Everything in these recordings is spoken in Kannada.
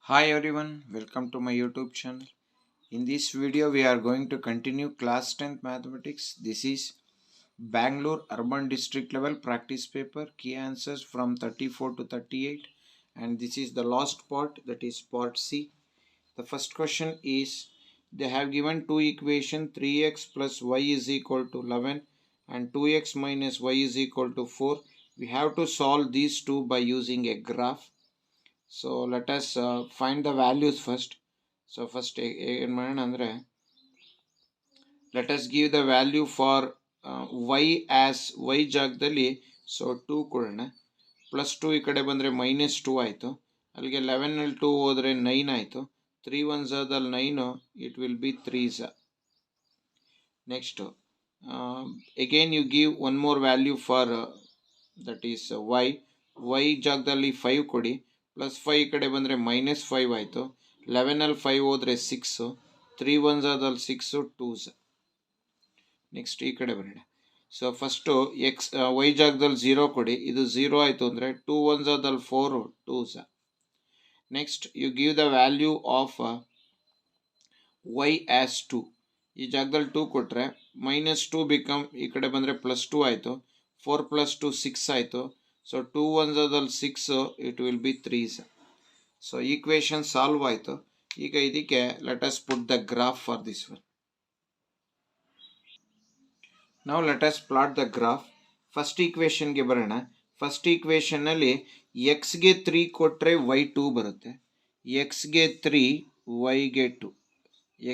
Hi everyone, welcome to my YouTube channel. In this video we are going to continue class 10th mathematics. This is Bangalore urban district level practice paper, key answers from 34 to 38, and this is the last part, that is part C. The first question is, they have given two equation 3x plus y is equal to 11 and 2x minus y is equal to 4. We have to solve these two by using a graph. So let us find the values first. So first let us give the value for y as y ಜಾಗದಲ್ಲಿ so 2 ಕೊಡೋಣ. ಪ್ಲಸ್ 2 ಈ ಕಡೆ ಬಂದರೆ ಮೈನಸ್ 2 ಆಯಿತು. ಅಲ್ಲಿಗೆ 11 ಅಲ್ಲಿ 2 ಹೋದರೆ 9 ಆಯಿತು. 3 1 ಝದಲ್ಲಿ 9, ಇಟ್ ವಿಲ್ ಬಿ 3 ಝ. Next again you give one more value for that is y ಜಾಗದಲ್ಲಿ 5 ಕೊಡಿ. ಪ್ಲಸ್ 5 ಈ ಕಡೆ ಬಂದರೆ ಮೈನಸ್ 5 ಆಯಿತು. 11 ಅಲ್ಲಿ 5 ಹೋದರೆ 6, 3 1 ಝದಲ್ಲಿ 6, 2 ಝ. ನೆಕ್ಸ್ಟ್ ಈ ಕಡೆ ಬರೋಣ. ಸೊ ಫಸ್ಟು ವೈ ಜಾಗದಲ್ಲಿ 0 ಕೊಡಿ. ಇದು 0 ಆಯಿತು ಅಂದರೆ 2 1 ಝದಲ್ಲಿ 4, 2 ಝ. Next you give the value of y as 2. ಈ ಜಾಗದಲ್ಲಿ 2 ಕೊಟ್ಟರೆ ಮೈನಸ್ 2 ಬಿಕಮ್ ಈ ಕಡೆ ಬಂದರೆ ಪ್ಲಸ್ 2 ಆಯಿತು. 4 ಪ್ಲಸ್ 2 6 ಆಯಿತು. ಸೊ 2 1 ಝದಲ್ಲಿ 6, ಇಟ್ ವಿಲ್ ಬಿ 3 ಝ. ಸೊ ಈಕ್ವೇಷನ್ ಸಾಲ್ವ್ ಆಯಿತು. ಈಗ ಇದಕ್ಕೆ let us put the graph for this one. ನಾವು let us plot the graph. First ಈಕ್ವೇಷನ್ಗೆ ಬರೋಣ. ಫಸ್ಟ್ ಈಕ್ವೇಷನ್ನಲ್ಲಿ ಎಕ್ಸ್ಗೆ 3 ಕೊಟ್ಟರೆ ವೈ 2 ಬರುತ್ತೆ. ಎಕ್ಸ್ಗೆ 3 ವೈಗೆ 2,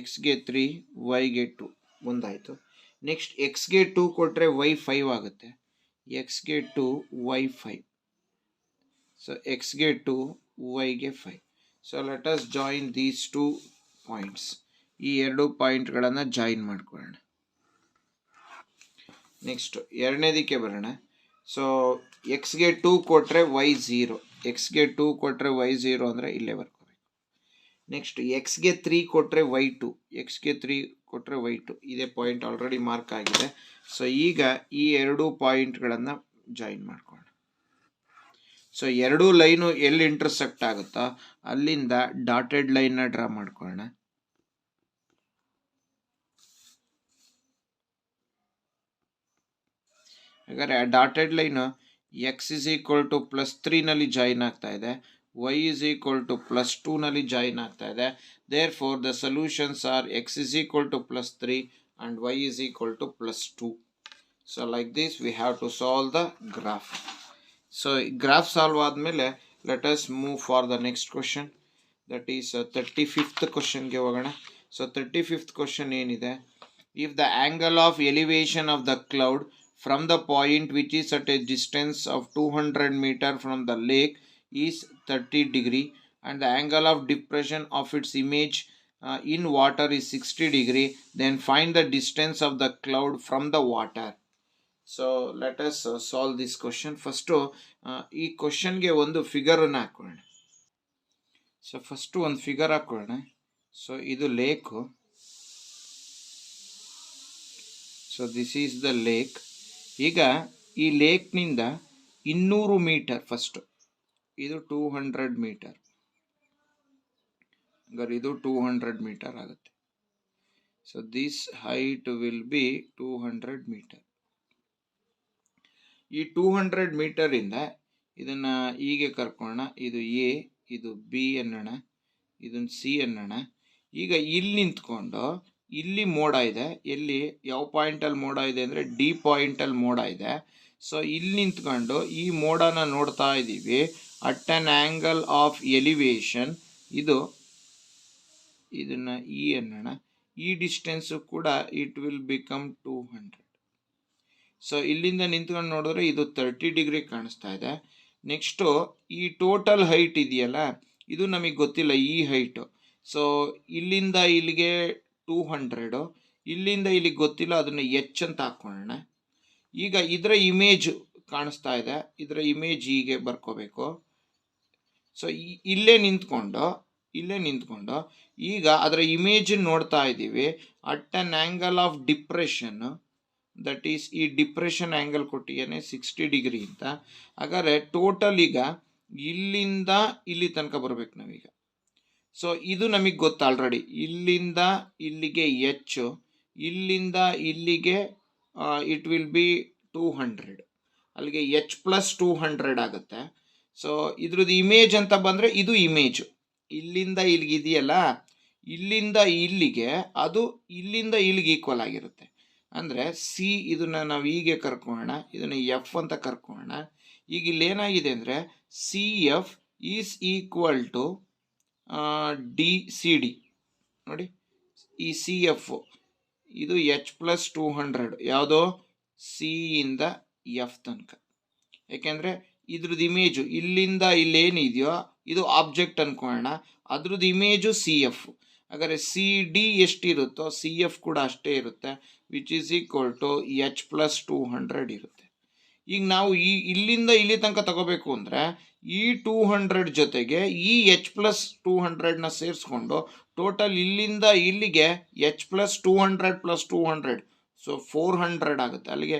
ಎಕ್ಸ್ಗೆ 3 ವೈಗೆ 2 ಒಂದಾಯಿತು. ನೆಕ್ಸ್ಟ್ ಎಕ್ಸ್ಗೆ 2 ಕೊಟ್ಟರೆ ವೈ 5 ಆಗುತ್ತೆ. ಎಕ್ಸ್ಗೆ 2 ವೈ 5. ಸೊ ಎಕ್ಸ್ಗೆ 2 ವೈಗೆ 5. So let us join these two points. ಈ ಎರಡು ಪಾಯಿಂಟ್ಗಳನ್ನು ಜಾಯಿನ್ ಮಾಡ್ಕೊಳ್ಳೋಣ. ನೆಕ್ಸ್ಟ್ ಎರಡನೇದಕ್ಕೆ ಬರೋಣ. ಸೊ ಎಕ್ಸ್ಗೆ 2 ಕೊಟ್ಟರೆ ವೈ 0, ಎಕ್ಸ್ಗೆ 2 ಕೊಟ್ಟರೆ ವೈ 0 ಅಂದರೆ ಇಲ್ಲೇ ಬರ್ಕೋಬೇಕು. ನೆಕ್ಸ್ಟ್ ಎಕ್ಸ್ಗೆ 3 ಕೊಟ್ಟರೆ ವೈ 2, ಎಕ್ಸ್ಗೆ 3 ಕೊಟ್ಟರೆ ವೈ 2. ಇದೇ ಪಾಯಿಂಟ್ ಆಲ್ರೆಡಿ ಮಾರ್ಕ್ ಆಗಿದೆ. ಸೊ ಈಗ ಈ ಎರಡು ಪಾಯಿಂಟ್ಗಳನ್ನು ಜಾಯಿನ್ ಮಾಡ್ಕೊಳ್ಳೋಣ. ಸೊ ಎರಡೂ ಲೈನು ಎಲ್ಲಿ ಇಂಟರ್ಸೆಕ್ಟ್ ಆಗುತ್ತೋ ಅಲ್ಲಿಂದ ಡಾಟೆಡ್ ಲೈನ್ನ ಡ್ರಾ ಮಾಡ್ಕೊಳ್ಳೋಣ. ಹಾಗಾದರೆ ಆ dotted line x is equal to plus 3ನಲ್ಲಿ ಜಾಯಿನ್ ಆಗ್ತಾ ಇದೆ, y is equal to plus 2ನಲ್ಲಿ ಜಾಯಿನ್ ಆಗ್ತಾ ಇದೆ. Therefore the solutions are x is equal to plus 3 and y is equal to plus 2. So like this we have to solve the graph. So graph solve ಆದಮೇಲೆ let us move for the next question, that is 35th ಕ್ವಶನ್ಗೆ ಹೋಗೋಣ. ಸೊ 35th ಕ್ವಶನ್ ಏನಿದೆ, if the angle of elevation of the cloud from the point which is at a distance of 200 meter from the lake is 30 degree and the angle of depression of its image in water is 60 degree, then find the distance of the cloud from the water. So let us solve this question. First ಈ ಕ್ವಶನ್ಗೆ ಒಂದು ಫಿಗರನ್ನು ಹಾಕೋಣ. ಸೊ ಫಸ್ಟ್ ಒಂದು ಫಿಗರ್ ಹಾಕೋಣ. ಸೊ ಇದು lake. So this is the lake. ಈಗ ಈ ಲೇಕ್ನಿಂದ 200 ಮೀಟರ್, ಫಸ್ಟು ಇದು 200 ಮೀಟರ್, ಹಾಗಾದ್ರೆ ಇದು 200 ಮೀಟರ್ ಆಗುತ್ತೆ. So this height will be 200 metre. ಈ 200 ಮೀಟರಿಂದ ಇದನ್ನು ಹೀಗೆ ಕರ್ಕೊಳ್ಳೋಣ. ಇದು ಎ, ಇದು ಬಿ ಅನ್ನೋಣ, ಇದನ್ನು ಸಿ ಅನ್ನೋಣ. ಈಗ ಇಲ್ಲಿ ನಿಂತ್ಕೊಂಡು ಇಲ್ಲಿ ಮೋಡ ಇದೆ. ಎಲ್ಲಿ, ಯಾವ ಪಾಯಿಂಟಲ್ಲಿ ಮೋಡ ಇದೆ ಅಂದರೆ ಡಿ ಪಾಯಿಂಟಲ್ಲಿ ಮೋಡ ಇದೆ. ಸೊ ಇಲ್ಲಿ ನಿಂತ್ಕೊಂಡು ಈ ಮೋಡನ ನೋಡ್ತಾ ಇದ್ದೀವಿ at on angle of elevation. ಇದನ್ನು ಇ ಅನ್ನೋಣ. ಈ ಡಿಸ್ಟೆನ್ಸು ಕೂಡ ಇಟ್ ವಿಲ್ ಬಿಕಮ್ 200. ಸೊ ಇಲ್ಲಿಂದ ನಿಂತ್ಕೊಂಡು ನೋಡಿದ್ರೆ ಇದು 30 ಡಿಗ್ರಿ ಕಾಣಿಸ್ತಾ ಇದೆ. ನೆಕ್ಸ್ಟು ಈ ಟೋಟಲ್ ಹೈಟ್ ಇದೆಯಲ್ಲ, ಇದು ನಮಗೆ ಗೊತ್ತಿಲ್ಲ ಈ ಹೈಟು. ಸೊ ಇಲ್ಲಿಂದ ಇಲ್ಲಿಗೆ 200, ಇಲ್ಲಿಂದ ಇಲ್ಲಿಗೆ ಗೊತ್ತಿಲ್ಲ, ಅದನ್ನು ಎಚ್ ಅಂತ ಹಾಕ್ಕೊಳ್ಳೋಣ. ಈಗ ಇದರ ಇಮೇಜ್ ಕಾಣಿಸ್ತಾ ಇದೆ, ಇದರ ಇಮೇಜ್ ಹೀಗೆ ಬರ್ಕೋಬೇಕು. ಸೊ ಇಲ್ಲೇ ನಿಂತ್ಕೊಂಡು ಈಗ ಅದರ ಇಮೇಜ್ ನೋಡ್ತಾ ಇದ್ದೀವಿ at an angle of depression, that is ಈ ಡಿಪ್ರೆಷನ್ ಆ್ಯಂಗಲ್ ಕೊಟ್ಟಿದ್ದೇನೆ 60 ಡಿಗ್ರಿ ಅಂತ. ಹಾಗಾದರೆ ಟೋಟಲ್ ಈಗ ಇಲ್ಲಿಂದ ಇಲ್ಲಿ ತನಕ ಬರಬೇಕು ನಾವೀಗ. ಸೊ ಇದು ನಮಗೆ ಗೊತ್ತು ಆಲ್ರೆಡಿ. ಇಲ್ಲಿಂದ ಇಲ್ಲಿಗೆ ಎಚ್, ಇಲ್ಲಿಂದ ಇಲ್ಲಿಗೆ ಇಟ್ ವಿಲ್ ಬಿ 200, ಅಲ್ಲಿಗೆ ಎಚ್ ಪ್ಲಸ್ 200 ಆಗುತ್ತೆ. ಸೊ ಇದ್ರದ್ದು ಇಮೇಜ್ ಅಂತ ಬಂದರೆ ಇದು ಇಮೇಜು ಇಲ್ಲಿಂದ ಇಲ್ಲಿಗೆ ಇದೆಯಲ್ಲ, ಇಲ್ಲಿಂದ ಇಲ್ಲಿಗೆ ಅದು ಇಲ್ಲಿಂದ ಇಲ್ಲಿಗೆ ಈಕ್ವಲ್ ಆಗಿರುತ್ತೆ. ಅಂದರೆ ಸಿ, ಇದನ್ನು ನಾವು ಹೀಗೆ ಕರ್ಕೊಳ್ಳೋಣ, ಇದನ್ನು ಎಫ್ ಅಂತ ಕರ್ಕೊಳ್ಳೋಣ. ಈಗ ಇಲ್ಲಿ ಏನಾಗಿದೆ ಅಂದರೆ C F is equal to D C D. ನೋಡಿ, ಈ ಸಿ ಎಫ್ ಇದು ಎಚ್ ಪ್ಲಸ್ 200 ಯಾವುದೋ ಸಿ ಇಂದ ಎಫ್ ತನಕ. ಯಾಕೆಂದರೆ ಇದ್ರದ್ದು ಇಮೇಜು ಇಲ್ಲಿಂದ ಇಲ್ಲೇನಿದೆಯೋ ಇದು ಆಬ್ಜೆಕ್ಟ್ ಅನ್ಕೊಳ್ಳೋಣ, ಅದ್ರದ್ದು ಇಮೇಜು ಸಿ ಎಫ್. ಹಾಗಾದರೆ ಸಿ ಡಿ ಎಷ್ಟಿರುತ್ತೋ ಸಿ ಎಫ್ ಕೂಡ ಅಷ್ಟೇ ಇರುತ್ತೆ, which is equal to H plus 200 ಇರುತ್ತೆ. ಈಗ ನಾವು ಇಲ್ಲಿಂದ ಇಲ್ಲಿ ತನಕ ತಗೋಬೇಕು ಅಂದರೆ ಈ 200 ಜೊತೆಗೆ ಈ ಎಚ್ ಪ್ಲಸ್ 200ನ ಸೇರಿಸ್ಕೊಂಡು ಟೋಟಲ್ ಇಲ್ಲಿಂದ ಇಲ್ಲಿಗೆ ಎಚ್ ಪ್ಲಸ್ 200 ಪ್ಲಸ್ 200, ಸೊ 400 ಆಗುತ್ತೆ. ಅಲ್ಲಿಗೆ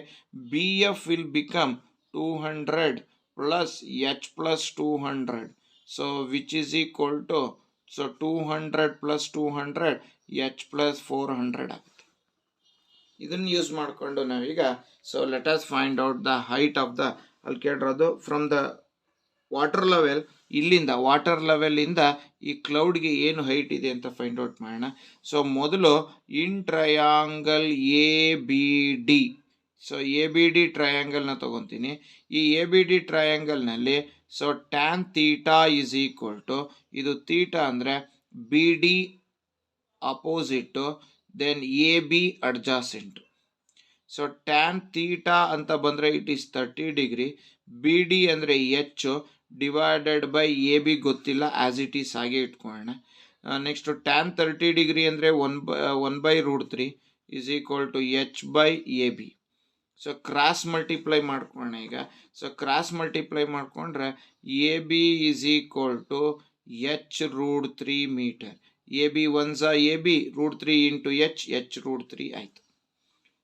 B F will become 200 plus H plus 200, so which is equal to, so 200 plus 200 H plus 400 ಆಗುತ್ತೆ. ಇದನ್ನು ಯೂಸ್ ಮಾಡಿಕೊಂಡು ನಾವೀಗ, so let us find out the height of the, ಅಲ್ಲಿ ಕೇಳಿರೋದು ಫ್ರಮ್ ದ ವಾಟರ್ ಲೆವೆಲ್, ಇಲ್ಲಿಂದ ವಾಟರ್ ಲೆವೆಲಿಂದ ಈ ಕ್ಲೌಡ್ಗೆ ಏನು ಹೈಟ್ ಇದೆ ಅಂತ ಫೈಂಡ್ ಔಟ್ ಮಾಡೋಣ. ಸೊ ಮೊದಲು in triangle A B D, so A B D ಟ್ರಯಾಂಗಲ್ನ ತೊಗೊತೀನಿ. ಈ ಎ ಬಿ ಡಿ ಟ್ರಯಾಂಗಲ್ನಲ್ಲಿ so tan theta is equal to, ಇದು ತೀಟಾ ಅಂದರೆ B D opposite, then A B adjacent. So tan theta ಅಂತ ಬಂದರೆ it is 30 degree, B D ಅಂದರೆ h divided by A B ಗೊತ್ತಿಲ್ಲ, ಆ್ಯಸ್ ಇಟ್ ಈಸ್ ಹಾಗೆ ಇಟ್ಕೊಳ್ಳೋಣ. ನೆಕ್ಸ್ಟು ಟ್ಯಾನ್ 30 ಡಿಗ್ರಿ ಅಂದರೆ 1/√3 is equal to h by A B. So cross multiply ಮಾಡ್ಕೊಳ್ಳೋಣ ಈಗ. ಸೊ ಕ್ರಾಸ್ ಮಲ್ಟಿಪ್ಲೈ ಮಾಡಿಕೊಂಡ್ರೆ A B is equal to h√3 metre. A B once A B, √3 into H h√3 ಆಯಿತು.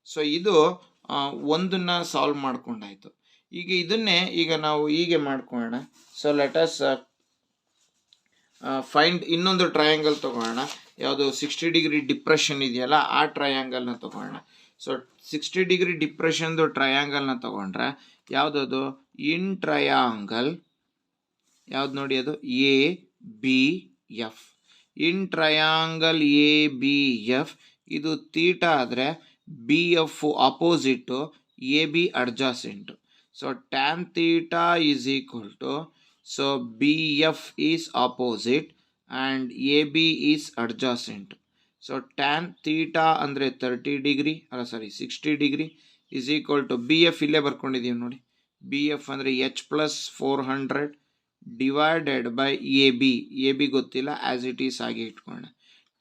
ಸೊ ಇದು ಒಂದನ್ನು ಸಾಲ್ವ್ ಮಾಡ್ಕೊಂಡಾಯಿತು. ಈಗ ಇದನ್ನೇ ಈಗ ನಾವು ಹೀಗೆ ಮಾಡ್ಕೊಳ್ಳೋಣ. ಸೊ ಲೆಟ್ ಅಸ್ ಫೈಂಡ್ ಇನ್ನೊಂದು ಟ್ರಯಾಂಗಲ್ ತೊಗೊಳ್ಳೋಣ. ಯಾವುದು 60 ಡಿಗ್ರಿ ಡಿಪ್ರೆಷನ್ ಇದೆಯಲ್ಲ ಆ ಟ್ರಯಾಂಗಲ್ನ ತೊಗೊಳ್ಳೋಣ. ಸೊ 60 ಡಿಗ್ರಿ ಡಿಪ್ರೆಷನ್ದು ಟ್ರಯಾಂಗಲ್ನ ತೊಗೊಂಡ್ರೆ ಯಾವುದದು, ಇನ್ ಟ್ರಯಾಂಗಲ್ ಯಾವ್ದು ನೋಡಿ, ಅದು A B F. In triangle A B F ಇದು ತೀಟಾ ಆದರೆ B F opposite, A B adjacent. So tan theta is equal to, so B F is opposite and A B is adjacent. So tan theta ಅಂದರೆ 30 ಡಿಗ್ರಿ, ಅಲ್ಲ sorry 60 degree is equal to B F ಇಲ್ಲೇ ಬರ್ಕೊಂಡಿದ್ದೀವಿ ನೋಡಿ, ಬಿ ಎಫ್ ಅಂದರೆ H plus 400 divided by A B ಗೊತ್ತಿಲ್ಲ, ಆ್ಯಸ್ ಇಟ್ ಈಸ್ ಹಾಗೆ ಇಟ್ಕೊಳ್ಳೋಣ.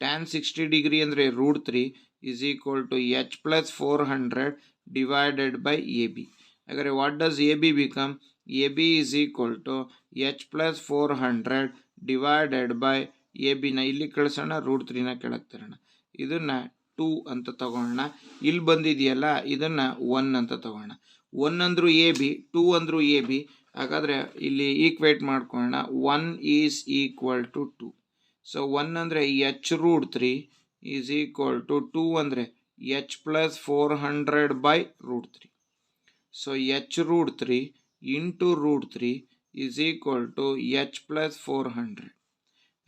ಟ್ಯಾನ್ 60 ಡಿಗ್ರಿ ಅಂದರೆ √3 is equal to H plus 400 divided by A B. ಹಾಗಾದರೆ what does A B become, A B is equal to H plus 400 divided by A ಬಿನ ಇಲ್ಲಿ ಕಳಿಸೋಣ, √3ನ ಕೆಳಗೆ ತರೋಣ. ಇದನ್ನು 2 ಅಂತ ತಗೊಳ್ಳೋಣ. ಇಲ್ಲಿ ಬಂದಿದೆಯಲ್ಲ ಇದನ್ನು 1 ಅಂತ ತಗೊಳ್ಳೋಣ. 1 ಅಂದರೂ ಎ ಬಿ, 2 ಅಂದರೂ ಎ ಬಿ. ಹಾಗಾದರೆ ಇಲ್ಲಿ ಈಕ್ವೇಟ್ ಮಾಡ್ಕೊಳ್ಳೋಣ. 1 ಈಸ್ ಈಕ್ವಲ್ ಟು 2. ಸೊ 1 ಅಂದರೆ h√3 ಈಸ್ ಈಕ್ವಲ್ ಟು 2 ಅಂದರೆ H plus 400 by √3. So h√3 into √3 is equal to H plus 400.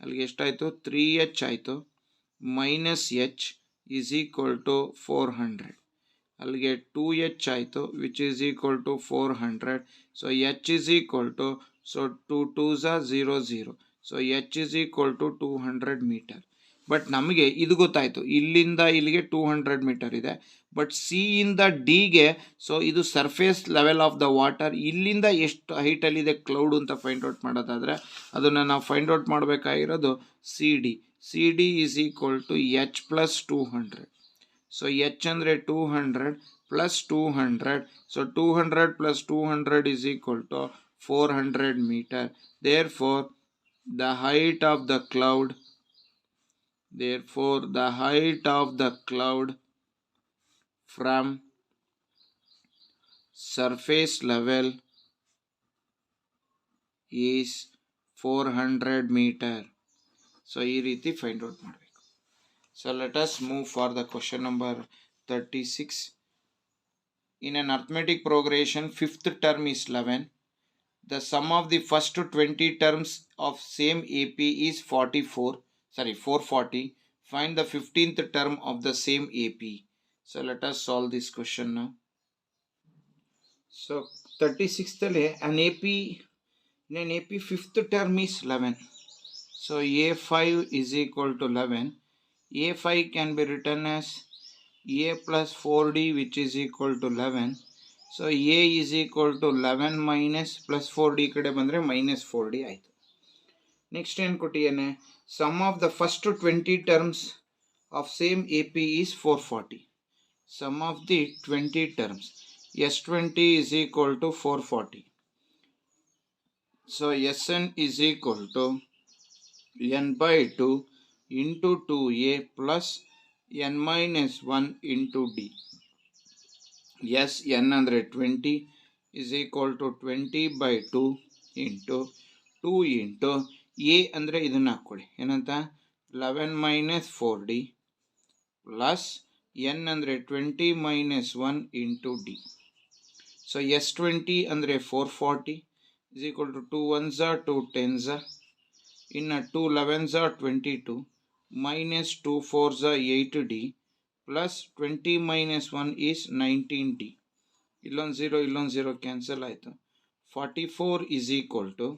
ಅಲ್ಲಿಗೆ ಎಷ್ಟಾಯಿತು, 3h ಆಯಿತು, minus H is equal to 400. ಅಲ್ಲಿಗೆ 2h ಆಯಿತು, which is equal to 400. So H is equal to, so 2 2s 0 0. So H is equal to 200 metre. But ನಮಗೆ ಇದು ಗೊತ್ತಾಯಿತು, ಇಲ್ಲಿಂದ ಇಲ್ಲಿಗೆ 200 ಮೀಟರ್ ಇದೆ. ಬಟ್ ಸಿ ಇಂದ ಡಿಗೆ, ಸೊ ಇದು surface level of the water, ಇಲ್ಲಿಂದ ಎಷ್ಟು ಹೈಟಲ್ಲಿದೆ ಕ್ಲೌಡ್ ಅಂತ ಫೈಂಡ್ ಔಟ್ ಮಾಡೋದಾದರೆ ಅದನ್ನು ನಾವು ಫೈಂಡ್ ಔಟ್ ಮಾಡಬೇಕಾಗಿರೋದು C D. C D is equal to H plus 200. So h ಅಂದರೆ 200 plus 200. So 200 plus 200 is equal to 400 metre. Therefore the height of the cloud, therefore the height of the cloud from surface level is 400 meter. So ಈ ರೀತಿ ಫೈಂಡ್ ಔಟ್ ಮಾಡಬೇಕು. So let us move for the question number 36. In an arithmetic progression, fifth term is 11. The sum of the first 20 terms of same AP is 440. Find the 15th term of the same AP. So let us solve this question now. So 36th an AP, in an AP fifth term is 11. So A5 is equal to 11. A5 can be written as A plus 4D, which is equal to 11. So A is equal to 11 minus plus 4D ಕಡೆ ಬಂದರೆ minus 4D ಆಯಿತು. ನೆಕ್ಸ್ಟ್ ಏನು ಕೊಟ್ಟಿದ್ದೇನೆ, sum of the first 20 terms of same AP is 440. Sum of the 20 terms, S20 is equal to 440. So Sn is equal to n by 2 into 2a plus n minus 1 into d. Sn ಅಂದರೆ 20 is equal to 20 by 2 into 2 into a ಅಂದರೆ ಇದನ್ನು ಹಾಕ್ಕೊಳ್ಳಿ, ಏನಂತ 11 minus 4d plus n ಅಂದರೆ 20 minus 1 into d. So S20 ಅಂದರೆ 440 is equal to 2 1s are 2 10s are, in 2 11s are 22 minus 2 4s are 8d plus 20 minus 1 is 19d. ಇಲ್ಲೊಂದು 0 ಕ್ಯಾನ್ಸಲ್ ಆಯಿತು. 44 is equal to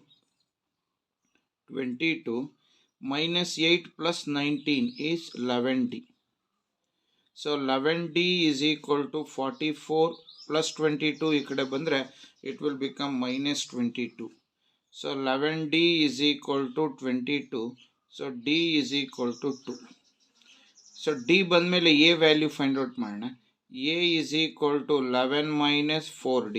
22 minus 8 plus 19 is 11d. So 11d is equal to 44 plus 22 ಈ ಕಡೆ ಬಂದರೆ it will become minus 22. So 11d is equal to 22. So d is equal to 2. So d ಬಂದಮೇಲೆ a ವ್ಯಾಲ್ಯೂ ಫೈಂಡ್ ಔಟ್ ಮಾಡೋಣ. a is equal to 11 minus 4d.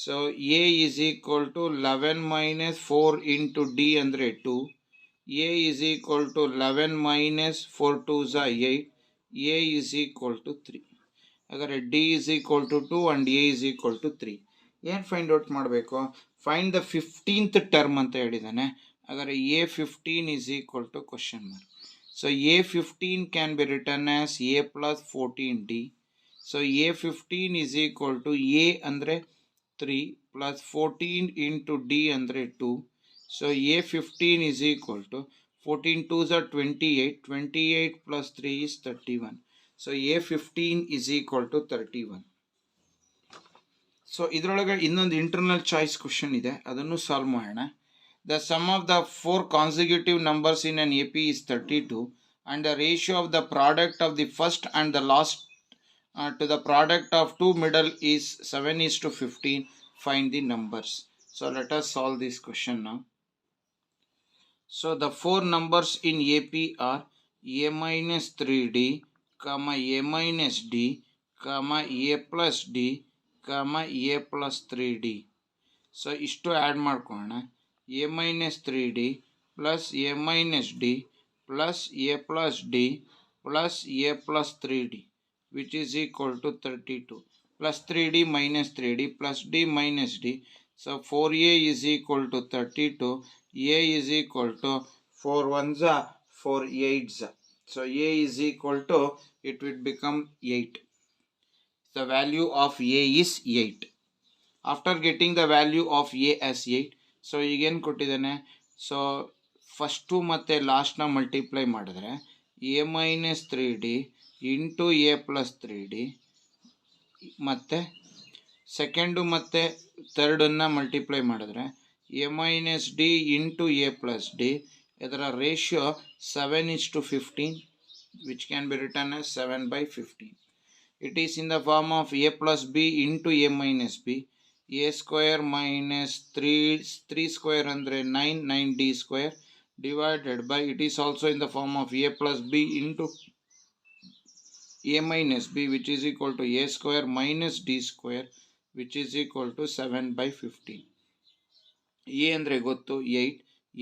So a is equal to 11 minus 4 into d ಅಂದರೆ 2. a is equal to 11 minus 4 2s are 8. a is equal to 3. ಹಾಗಾದರೆ d is equal to 2 and a is equal to 3. ಏನು ಫೈಂಡ್ ಔಟ್ ಮಾಡಬೇಕು, ಫೈಂಡ್ ದ 15th ಟರ್ಮ್ ಅಂತ ಹೇಳಿದ್ದಾನೆ. ಹಾಗಾದರೆ A15 is equal to question mark. So A15 can be written as A plus 14D. So A15 is equal to A ಅಂದರೆ 3 plus 14 into D ಅಂದರೆ 2. So A15 is equal to 14 2s are 28. 28 plus 3 is 31. So A15 is equal to 31. So ಇದರೊಳಗೆ ಇನ್ನೊಂದು ಇಂಟರ್ನಲ್ ಚಾಯ್ಸ್ ಕ್ವಶನ್ ಇದೆ, ಅದನ್ನು ಸಾಲ್ವ್ ಮಾಡೋಣ. The sum of the 4 consecutive numbers in an AP is 32 and the ratio of the product of the first and the last to the product of two middle is 7:15. Find the numbers. So let us solve this question now. So the 4 numbers in AP are A minus 3D, comma A minus D, comma A plus D, comma A plus 3D. So ಇಷ್ಟು ಆ್ಯಡ್ ಮಾಡ್ಕೊಳ್ಳೋಣ. A minus 3D plus A minus D plus A plus D plus A plus 3D which is equal to 32 plus 3D minus 3D plus D minus D. So 4A is equal to 32. A is equal to 4 1s are 4 8s are. So A is equal to, it will become 8. The value of A is 8. After getting the value of A as 8, so ಈಗೇನು ಕೊಟ್ಟಿದ್ದಾನೆ, ಸೊ ಫಸ್ಟು ಮತ್ತು ಲಾಸ್ಟ್ನ ಮಲ್ಟಿಪ್ಲೈ ಮಾಡಿದ್ರೆ A minus 3D into A plus 3D ಮತ್ತು ಸೆಕೆಂಡು ಮತ್ತು ಥರ್ಡನ್ನು ಮಲ್ಟಿಪ್ಲೈ ಮಾಡಿದ್ರೆ A minus D into A plus D. ಇದರ ratio 7:15 which can be written as 7/15. It is in the form of A plus B into A minus B. A square minus 3 square ಅಂದರೆ 9D square divided by, it is also in the form of A plus B into A minus B which is equal to A square minus D square which is equal to 7/15. A ಅಂದರೆ ಗೊತ್ತು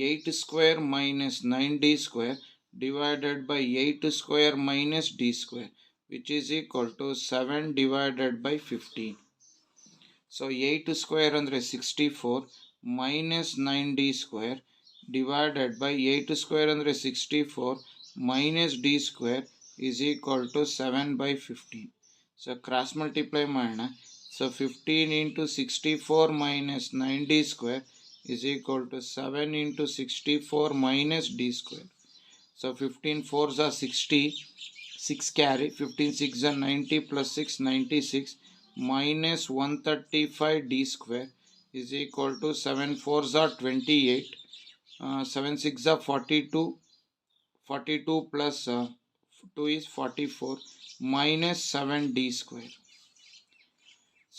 8 square minus 9D square divided by 8 square minus D square which is equal to 7 divided by 15. So 8 square ಅಂದರೆ 64 minus 9D square divided by 8 square ಅಂದರೆ 64 minus d square is equal to 7 by 15. So cross multiply ಮಾಡೋಣ. So 15 into 64 minus 9d square is equal to 7 into 64 minus d square. So 15 4s are 60, 6 carry, 15 6 are 90 plus 6 96 minus 135 d square is equal to 7 4s are 28, 7 6 are 42, 42 plus 2 is 44 minus 7 d square.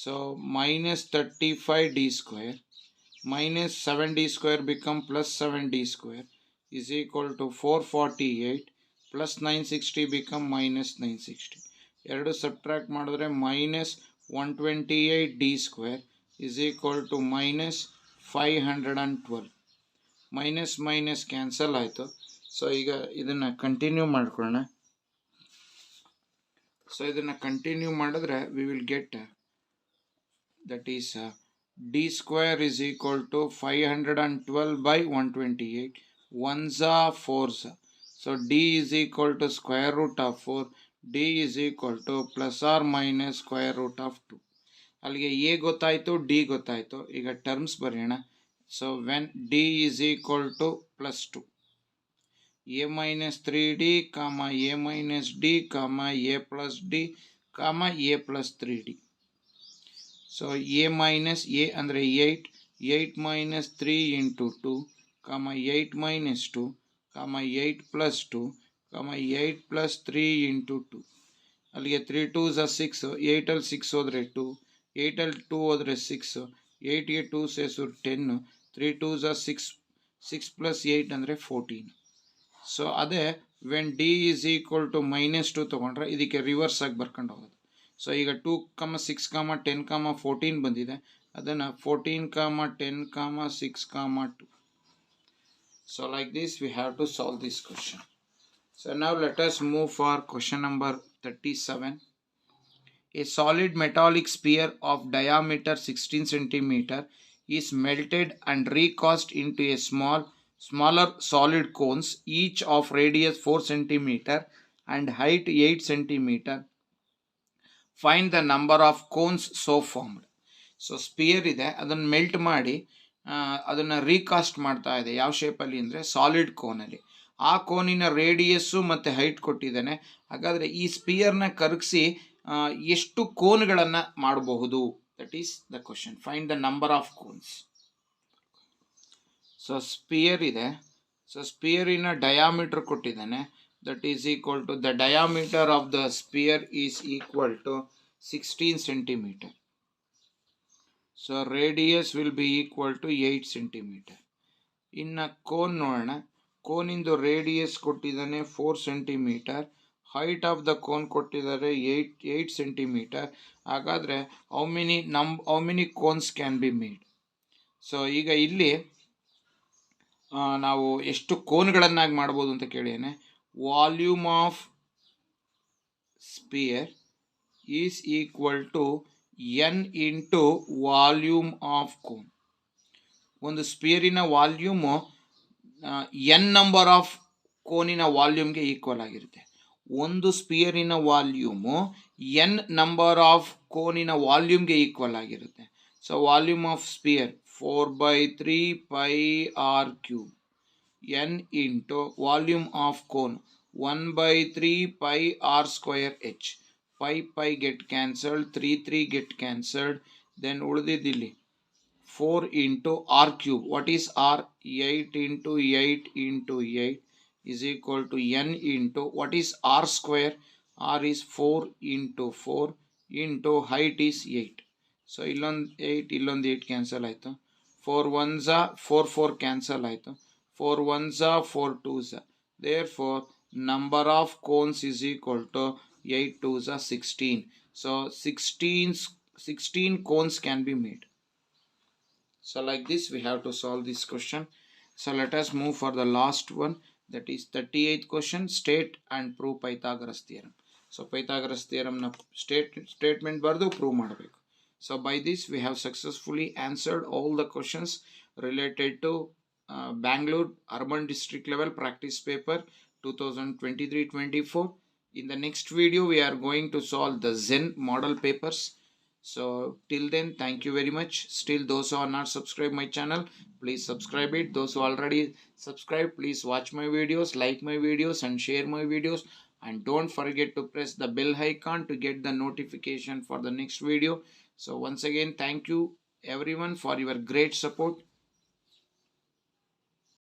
So minus 35 d square minus 7 d square become plus 7 d square is equal to 448 plus 960 become minus 960. ಎರಡು ಸಬ್ಟ್ರಾಕ್ಟ್ ಮಾಡಿದ್ರೆ minus 128 d square is equal to minus 512. Minus minus cancel ಆಯಿತು. ಸೊ ಈಗ ಇದನ್ನು ಕಂಟಿನ್ಯೂ ಮಾಡ್ಕೊಳ್ಳೋಣ. ಸೊ ಇದನ್ನು ಕಂಟಿನ್ಯೂ ಮಾಡಿದ್ರೆ we will get that is d square is equal to 512 by 128, 1s are 4s. So d is equal to square root of 4, d is equal to plus or minus square root of 2. ಅಲ್ಲಿಗೆ a ಗೊತ್ತಾಯಿತು, d ಗೊತ್ತಾಯಿತು. ಈಗ ಟರ್ಮ್ಸ್ ಬರೆಯೋಣ. So when d is equal to plus 2, a minus 3d, a minus d, a plus d, a plus 3d. So a minus a ಅಂದರೆ 8, 8 minus 3 into 2, 8 minus 2, 8 plus 2, 8 plus 3 into 2. ಅಲ್ಲಿಗೆ 3 2s are 6, 8 ಅಲ್ಲಿ 6 ಹೋದರೆ 2, 8 ಅಲ್ಲಿ 2 ಹೋದರೆ 6, 8ಗೆ 2 ಸೇರಿಸು 10, 3 2s are 6, 6 plus 8 ಅಂದರೆ 14. ಸೊ ಅದೇ when D is equal to minus 2 ತೊಗೊಂಡ್ರೆ ಇದಕ್ಕೆ ರಿವರ್ಸ್ ಆಗಿ ಬರ್ಕೊಂಡು ಹೋಗೋದು. ಸೊ ಈಗ 2, 6, 10, 14 ಬಂದಿದೆ. ಅದನ್ನು 14, 10, 6, 2. So like this we have to solve this question. So now let us move for question number 37. A solid metallic sphere of diameter 16 cm is melted and recast into a smaller solid cones, each of radius 4 cm and height 8 cm. Find the number of cones so formed. So sphere ಇದೆ, ಅದನ್ನು ಮೆಲ್ಟ್ ಮಾಡಿ ಅದನ್ನು ರೀಕಾಸ್ಟ್ ಮಾಡ್ತಾ ಇದೆ. ಯಾವ ಶೇಪಲ್ಲಿ ಅಂದರೆ ಸಾಲಿಡ್ ಕೋನಲ್ಲಿ. ಆ ಕೋನಿನ ರೇಡಿಯಸ್ಸು ಮತ್ತು ಹೈಟ್ ಕೊಟ್ಟಿದ್ದಾನೆ. ಹಾಗಾದರೆ ಈ ಸ್ಪಿಯರ್ನ ಕರಗಿಸಿ ಎಷ್ಟು ಕೋನ್ಗಳನ್ನು ಮಾಡಬಹುದು? That is the question. Find the number of cones. So sphere ಇದೆ. ಸೊ ಸ್ಪಿಯರಿನ ಡಯಾಮೀಟರ್ ಕೊಟ್ಟಿದ್ದಾನೆ. That is equal to the diameter of the sphere is equal to 16 cm. So radius will be equal to 8 cm. ಇನ್ನು ಕೋನ್ ನೋಡೋಣ. ಕೋನಿಂದು ರೇಡಿಯಸ್ ಕೊಟ್ಟಿದ್ದಾನೆ 4 cm, height of the cone ಕೊಟ್ಟಿದ್ದಾರೆ 8 cm. ಹಾಗಾದರೆ how many cones can be made? So ಈಗ ಇಲ್ಲಿ ನಾವು ಎಷ್ಟು ಕೋನ್ಗಳನ್ನಾಗಿ ಮಾಡ್ಬೋದು ಅಂತ ಕೇಳಿದ್ದೇನೆ. Volume of sphere is equal to n into volume of cone. ಒಂದು ಸ್ಪಿಯರಿನ ವಾಲ್ಯೂಮು n ನಂಬರ್ ಆಫ್ ಕೋನಿನ ವಾಲ್ಯೂಮ್ಗೆ ಈಕ್ವಲ್ ಆಗಿರುತ್ತೆ. ಒಂದು ಸ್ಪಿಯರಿನ ವಾಲ್ಯೂಮು n ನಂಬರ್ ಆಫ್ ಕೋನಿನ ವಾಲ್ಯೂಮ್ಗೆ ಈಕ್ವಲ್ ಆಗಿರುತ್ತೆ. So volume of sphere 4/3 pi r cube, n into volume of cone 1/3 pi r square h. pi get cancelled, 3 get cancelled, then ಉಳಿದಿದ್ದಿಲ್ಲಿ 4 into r cube. What is r? 8 into 8 into 8 is equal to n into what is r square? r is 4 into 4 into height is 8. So ಇಲ್ಲೊಂದು 8 ಇಲ್ಲೊಂದು 8 ಕ್ಯಾನ್ಸಲ್ ಆಯಿತು. 4 1s are 4 4 ಕ್ಯಾನ್ಸಲ್ ಆಯಿತು. 4 1s are 4 2s are. Therefore number of cones is equal to 8 2s are 16. So 16 cones can be made. So like this we have to solve this question. So let us move for the last one, that is 38th question. State and prove Pythagoras theorem. So Pythagoras theorem na statement bardu prove ಮಾಡಬೇಕು. So by this we have successfully answered all the questions related to Bangalore Urban District Level Practice Paper 2023-24. In the next video, we are going to solve the Zen model papers. So till then, thank you very much. Still, those who are not subscribed my channel, please subscribe it. Those who already subscribed, please watch my videos, like my videos and share my videos. And don't forget to press the bell icon to get the notification for the next video. So once again, thank you everyone for your great support.